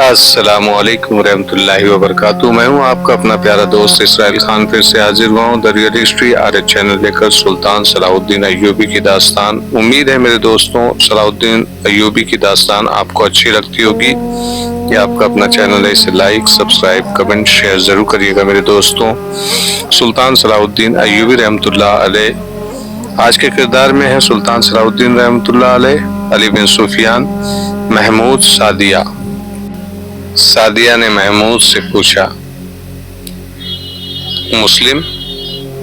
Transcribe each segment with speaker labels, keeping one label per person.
Speaker 1: अस्सलामु अलैकुम रहमतुल्लाहि व बरकातुहू। मैं हूं आपका अपना प्यारा दोस्त इसराइल खान, फिर से हाजिर हुआ हूं the real history our channel लेकर सुल्तान सलाहुद्दीन अय्यूबी की दास्तान। उम्मीद है मेरे दोस्तों सलाहुद्दीन अय्यूबी की दास्तान आपको अच्छी लगती होगी। ये आपका अपना चैनल है, इसे लाइक सब्सक्राइब कमेंट शेयर जरूर करिएगा मेरे दोस्तों। सुल्तान सलाहुद्दीन अय्यूबी रहमतुल्लाह अलैह आज के किरदार में है सुल्तान सलाहुद्दीन रहमतुल्लाह अलैह, अली बिन सुफियान, महमूद, सादिया। सादिया ने महमूद से पूछा, मुस्लिम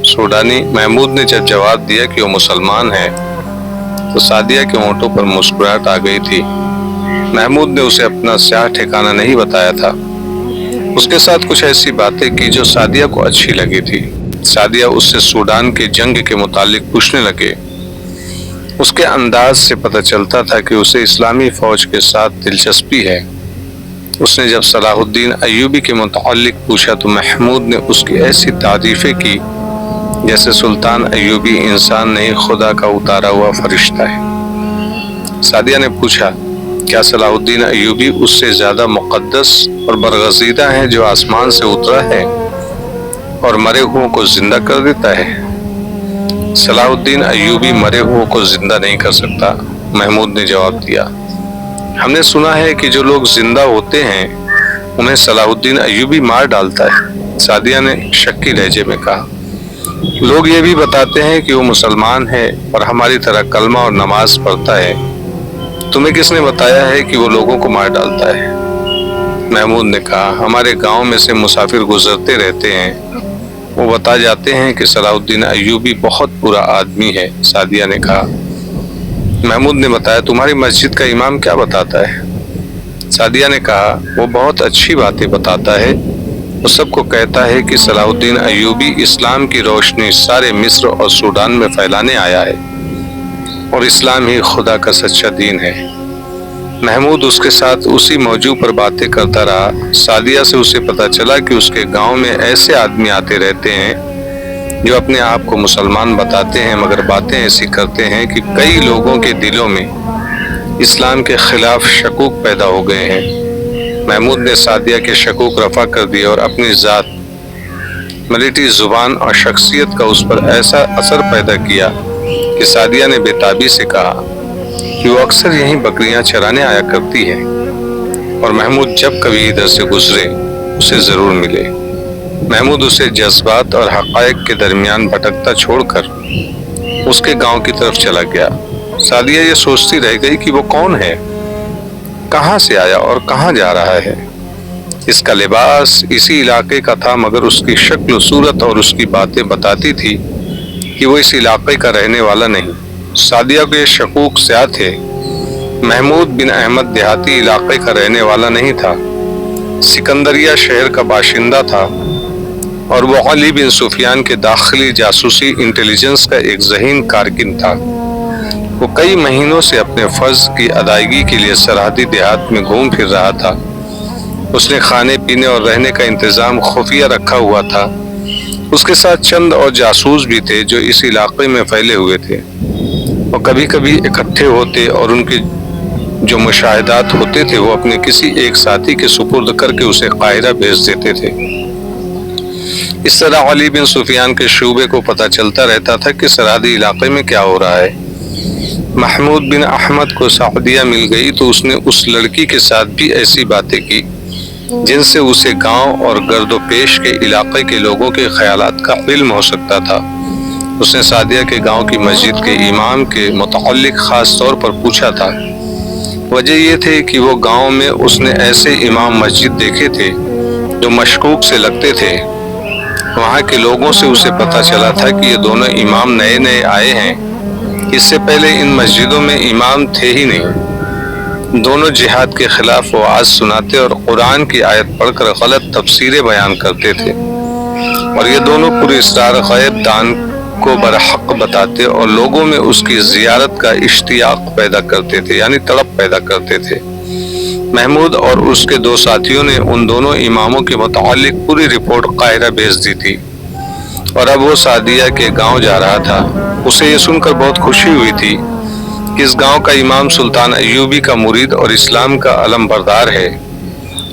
Speaker 1: सूडानी? महमूद ने जब जवाब दिया कि वो मुसलमान है तो सादिया के होंठों पर मुस्कुराहट आ गई थी। महमूद ने उसे अपना स्याह ठिकाना नहीं बताया था। उसके साथ कुछ ऐसी बातें की जो सादिया को अच्छी लगी थी। सादिया उससे सूडान के जंग के मुतालिक पूछने लगे। उसके अंदाज से पता चलता था कि उसे इस्लामी फौज के साथ दिलचस्पी है। उसने जब सलाहुद्दीन अय्यूबी के मुतालिक पूछा तो महमूद ने उसकी ऐसी तारीफें की जैसे सुल्तान अय्यूबी इंसान नहीं, खुदा का उतारा हुआ फरिश्ता है। सादिया ने पूछा, क्या सलाहुद्दीन अय्यूबी उससे ज्यादा मुक़द्दस और बरगज़ीदा है जो आसमान से उतरा है और मरे हुओं को जिंदा कर देता है? सलाहुद्दीन अय्यूबी मरे हुओं को जिंदा नहीं कर सकता, महमूद ने जवाब दिया। हमने सुना है कि जो लोग जिंदा होते हैं उन्हें सलाहुद्दीन अय्यूबी मार डालता है, सादिया ने शक्की लहजे में कहा। लोग ये भी बताते हैं कि वो मुसलमान है और हमारी तरह कलमा और नमाज पढ़ता है। तुम्हें किसने बताया है कि वो लोगों को मार डालता है? महमूद ने कहा, हमारे गांव में से मुसाफिर गुजरते रहते हैं, वो बता जाते हैं कि सलाहुद्दीन अय्यूबी बहुत बुरा आदमी है, सादिया ने कहा। महमूद ने बताया, तुम्हारी मस्जिद का इमाम क्या बताता है? सादिया ने कहा, वो बहुत अच्छी बातें बताता है। वो सबको कहता है कि सलाहुद्दीन अय्यूबी इस्लाम की रोशनी सारे मिस्र और सूडान में फैलाने आया है और इस्लाम ही खुदा का सच्चा दीन है। महमूद उसके साथ उसी मौजू पर बातें करता रहा। सादिया से उसे पता चला कि उसके गांव में ऐसे आदमी आते रहते हैं जो अपने आप को मुसलमान बताते हैं मगर बातें ऐसी करते हैं कि कई लोगों के दिलों में इस्लाम के खिलाफ शकूक पैदा हो गए हैं। महमूद ने सादिया के शकूक रफा कर दिए और अपनी ज़ात, मिलिट्री जुबान और शख्सियत का उस पर ऐसा असर पैदा किया कि सादिया ने बेताबी से कहा कि वो अक्सर यहीं बकरियां चराने आया करती है और महमूद जब कभी इधर से गुजरे उसे ज़रूर मिले। महमूद उसे जज्बात और हक़ाइक़ के दरमियान भटकता छोड़कर उसके गांव की तरफ चला गया। सादिया ये सोचती रह गई कि वो कौन है, कहां से आया और कहां जा रहा है। इसका लिबास इसी इलाके का था मगर उसकी शक्ल सूरत और उसकी बातें बताती थी कि वो इस इलाके का रहने वाला नहीं। सादिया को ये शकूक ज़्यादा थे। महमूद बिन अहमद देहाती इलाके का रहने वाला नहीं था, सिकंदरिया शहर का बाशिंदा था और वो अली बिन सुफियान के दाखिली जासूसी इंटेलिजेंस का एक ज़हीन कारकुन था। वो कई महीनों से अपने फ़र्ज की अदायगी के लिए सरहदी देहात में घूम फिर रहा था। उसने खाने पीने और रहने का इंतज़ाम खुफिया रखा हुआ था। उसके साथ चंद और जासूस भी थे जो इस इलाके में फैले हुए थे। वो कभी कभी इकट्ठे होते और उनके जो मुशाहिदात होते थे वो अपने किसी एक साथी के सुपुर्द करके उसे काहिरा भेज देते थे। इस तरह अली बिन सुफियान के शूबे को पता चलता रहता था कि सरहदी इलाके में क्या हो रहा है। महमूद बिन अहमद को सादिया मिल गई तो उसने उस लड़की के साथ भी ऐसी बातें की जिनसे उसे गांव और गर्दोपेश के इलाके के लोगों के ख्यालात का इल्म हो सकता था। उसने सादिया के गांव की मस्जिद के इमाम के मुताल्लिक खास तौर पर पूछा था। वजह यह थी कि वो गांव में उसने ऐसे इमाम मस्जिद देखे थे जो मशकूक से लगते थे। वहाँ के लोगों से उसे पता चला था कि ये दोनों इमाम नए नए आए हैं, इससे पहले इन मस्जिदों में इमाम थे ही नहीं। दोनों जिहाद के खिलाफ वाज सुनाते और कुरान की आयत पढ़कर गलत तफसीरें बयान करते थे और ये दोनों पूरे इसरार गैब दान को बरहक बताते और लोगों में उसकी जियारत का इश्तियाक पैदा करते थे, यानी तड़प पैदा करते थे। महमूद और उसके दो साथियों ने उन दोनों इमामों के मुतालिक पूरी रिपोर्ट काहिरा भेज दी थी और अब वो सादिया के गांव जा रहा था। उसे ये सुनकर बहुत खुशी हुई थी कि इस गांव का इमाम सुल्तान अय्यूबी का मुरीद और इस्लाम का अलम बरदार है।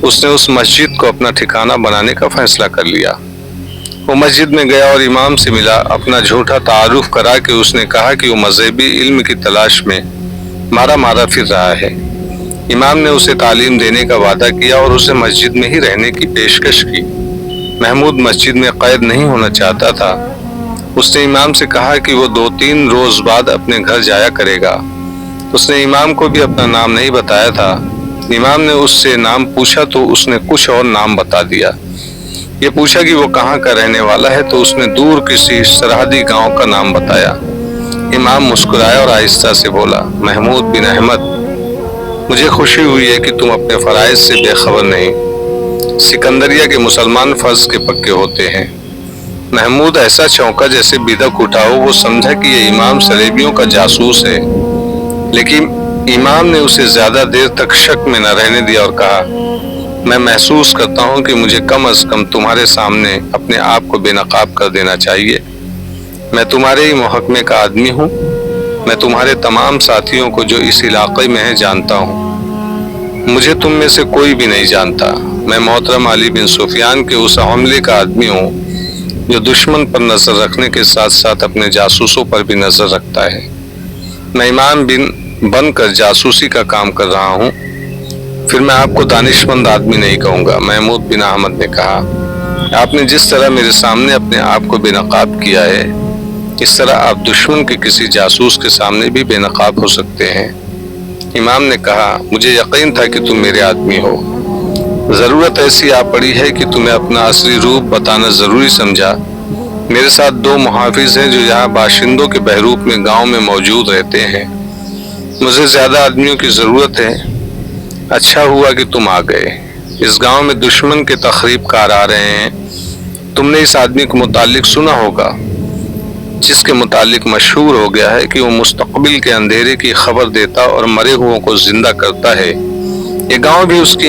Speaker 1: उसने उस मस्जिद को अपना ठिकाना बनाने का फैसला कर लिया। वो मस्जिद में गया और इमाम से मिला। अपना झूठा तारुफ करा कि उसने कहा कि वो मजहबी इल्म की तलाश में मारा मारा फिर रहा है। इमाम ने उसे तालीम देने का वादा किया और उसे मस्जिद में ही रहने की पेशकश की। महमूद मस्जिद में कैद नहीं होना चाहता था। उसने इमाम से कहा कि वो 2-3 रोज बाद अपने घर जाया करेगा। उसने इमाम को भी अपना नाम नहीं बताया था। इमाम ने उससे नाम पूछा तो उसने कुछ और नाम बता दिया। ये पूछा कि वो कहाँ का रहने वाला है तो उसने दूर किसी सरहदी गांव का नाम बताया। इमाम मुस्कुराया और आहिस्ता से बोला, महमूद बिन अहमद, मुझे खुशी हुई है कि तुम अपने फराइज से बेखबर नहीं। सिकंदरिया के मुसलमान फर्ज के पक्के होते हैं। महमूद ऐसा चौंका जैसे बिदक उठा हो। वो समझा कि ये इमाम सलेबियों का जासूस है, लेकिन इमाम ने उसे ज्यादा देर तक शक में न रहने दिया और कहा, मैं महसूस करता हूँ कि मुझे कम अज कम तुम्हारे सामने अपने आप को बेनकाब कर देना चाहिए। मैं तुम्हारे ही महकमे का आदमी हूँ। मैं तुम्हारे तमाम साथियों को जो इस इलाके में है जानता हूँ। मुझे तुम में से कोई भी नहीं जानता। मैं मोहतरम अली बिन सुफियान के उस हमले का आदमी हूँ जो दुश्मन पर नजर रखने के साथ साथ अपने जासूसों पर भी नजर रखता है। मैं इमाम बनकर जासूसी का काम कर रहा हूँ। फिर मैं आपको दानिशमंद आदमी नहीं कहूँगा। महमूद बिन अहमद ने कहा, आपने जिस तरह मेरे सामने अपने आप को बेनकाब किया है, इस तरह आप दुश्मन के किसी जासूस के सामने भी बेनकाब हो सकते हैं। इमाम ने कहा, मुझे यकीन था कि तुम मेरे आदमी हो। जरूरत ऐसी आ पड़ी है कि तुम्हें अपना असली रूप बताना जरूरी समझा। मेरे साथ 2 मुहाफिज हैं जो यहाँ बाशिंदों के बहरूप में गांव में मौजूद रहते हैं। मुझे ज्यादा आदमियों की जरूरत है। अच्छा हुआ कि तुम आ गए। इस गांव में दुश्मन के तखरीबकार आ रहे हैं। तुमने इस आदमी के मुतालिक सुना होगा, जिसके मुतालिक मशहूर हो गया है कि वो मुस्तकबिल के अंधेरे की खबर देता और मरे हुओं को जिंदा करता है। ये गांव भी उसकी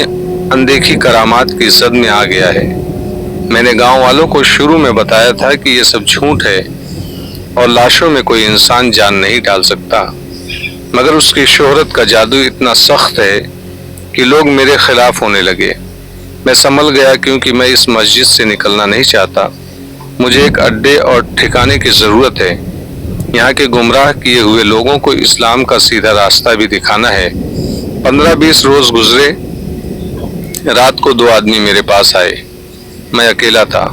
Speaker 1: अनदेखी करामात की जद में आ गया है। मैंने गांव वालों को शुरू में बताया था कि ये सब झूठ है और लाशों में कोई इंसान जान नहीं डाल सकता, मगर उसकी शोहरत का जादू इतना सख्त है कि लोग मेरे खिलाफ होने लगे। मैं संभल गया क्योंकि मैं इस मस्जिद से निकलना नहीं चाहता। मुझे एक अड्डे और ठिकाने की ज़रूरत है। यहाँ के गुमराह किए हुए लोगों को इस्लाम का सीधा रास्ता भी दिखाना है। 15-20 रोज गुजरे। रात को 2 आदमी मेरे पास आए। मैं अकेला था।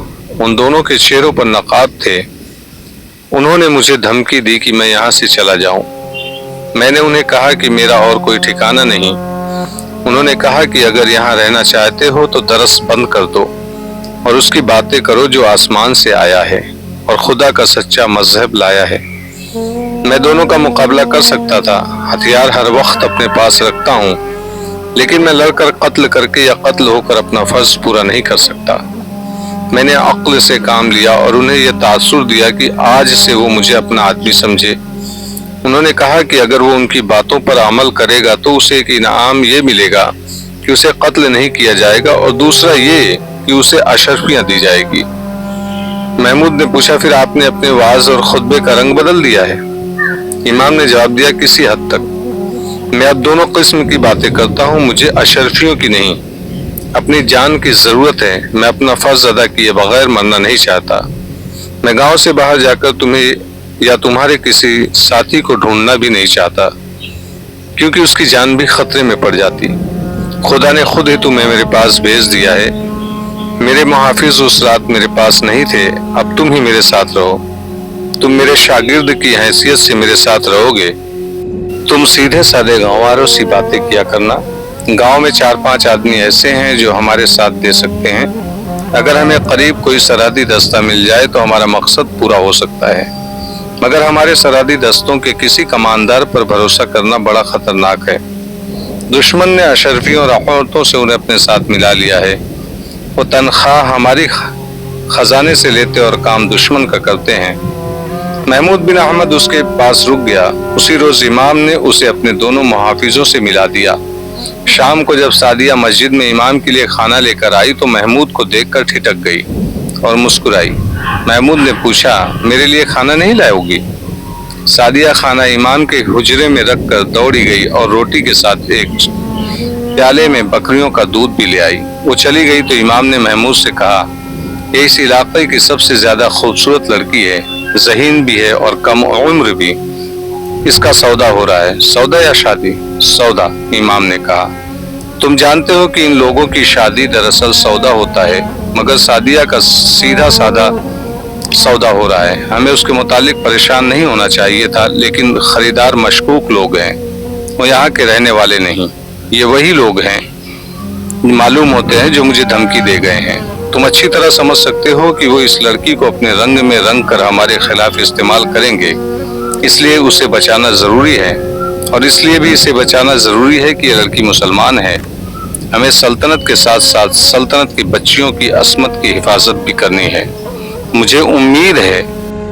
Speaker 1: उन दोनों के चेहरों पर नकाब थे। उन्होंने मुझे धमकी दी कि मैं यहाँ से चला जाऊं। मैंने उन्हें कहा कि मेरा और कोई ठिकाना नहीं। उन्होंने कहा कि अगर यहाँ रहना चाहते हो तो दरस बंद कर दो और उसकी बातें करो जो आसमान से आया है और खुदा का सच्चा मजहब लाया है। मैं दोनों का मुकाबला कर सकता था। हथियार हर वक्त अपने पास रखता हूँ, लेकिन मैं लड़कर कत्ल करके या कत्ल होकर अपना फर्ज पूरा नहीं कर सकता। मैंने अक्ल से काम लिया और उन्हें यह तासुर दिया कि आज से वो मुझे अपना आदमी समझे। उन्होंने कहा कि अगर वो उनकी बातों पर अमल करेगा तो उसे एक इनाम ये मिलेगा कि उसे कत्ल नहीं किया जाएगा और दूसरा ये कि उसे अशरफियां दी जाएगी। महमूद ने पूछा, फिर आपने अपने वाज और खुतबे का रंग बदल दिया है? इमाम ने जवाब दिया, किसी हद तक। मैं अब दोनों किस्म की बातें करता हूँ। मुझे अशरफियों की नहीं, अपनी जान की जरूरत है। मैं अपना फर्ज अदा किए बगैर मरना नहीं चाहता। मैं गांव से बाहर जाकर तुम्हें या तुम्हारे किसी साथी को ढूंढना भी नहीं चाहता, क्योंकि उसकी जान भी खतरे में पड़ जाती। खुदा ने खुद ही तुम्हें मेरे पास भेज दिया है। मेरे मुहाफिज उस रात मेरे पास नहीं थे। अब तुम ही मेरे साथ रहो। तुम मेरे शागिर्द की हैसियत से मेरे साथ रहोगे। तुम सीधे साधे गांववारों सी बातें किया करना। गांव में 4-5 आदमी ऐसे हैं जो हमारे साथ दे सकते हैं। अगर हमें करीब कोई सरहदी दस्ता मिल जाए तो हमारा मकसद पूरा हो सकता है, मगर हमारे सरहदी दस्तों के किसी कमानदार पर भरोसा करना बड़ा खतरनाक है। दुश्मन ने अशरफियों और औरतों से उन्हें अपने साथ मिला लिया है। वो तनख्वाह हमारी खजाने से लेते और काम दुश्मन का करते हैं। महमूद बिन अहमद उसके पास रुक गया। उसी रोज इमाम ने उसे अपने दोनों मुहाफिजों से मिला दिया। शाम को जब सादिया मस्जिद में इमाम के लिए खाना लेकर आई तो महमूद को देखकर ठिठक गई और मुस्कुराई। महमूद ने पूछा, मेरे लिए खाना नहीं लाओगी? सादिया खाना इमाम के हुजरे में रखकर दौड़ी गई और रोटी के साथ एक प्याले में बकरियों का दूध भी ले आई। वो चली गई तो इमाम ने महमूद से कहा, ये इस इलाके की सबसे ज्यादा खूबसूरत लड़की है, ज़हीन भी है और कम उम्र भी। इसका सौदा हो रहा है। सौदा या शादी? सौदा, इमाम ने कहा। तुम जानते हो कि इन लोगों की शादी दरअसल सौदा होता है, मगर सादिया का सीधा साधा सौदा हो रहा है। हमें उसके मुतालिक परेशान नहीं होना चाहिए था, लेकिन खरीदार मशकूक लोग हैं, वो यहाँ के रहने वाले नहीं। ये वही लोग हैं मालूम होते हैं जो मुझे धमकी दे गए हैं। तुम अच्छी तरह समझ सकते हो कि वो इस लड़की को अपने रंग में रंग कर हमारे खिलाफ इस्तेमाल करेंगे, इसलिए उसे बचाना जरूरी है। और इसलिए भी इसे बचाना जरूरी है कि ये लड़की मुसलमान है। हमें सल्तनत के साथ साथ सल्तनत की बच्चियों की असमत की हिफाजत भी करनी है। मुझे उम्मीद है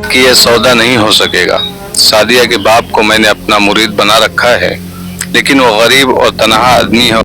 Speaker 1: कि यह सौदा नहीं हो सकेगा। सादिया के बाप को मैंने अपना मुरीद बना रखा है, लेकिन वो गरीब और तनहा आदमी है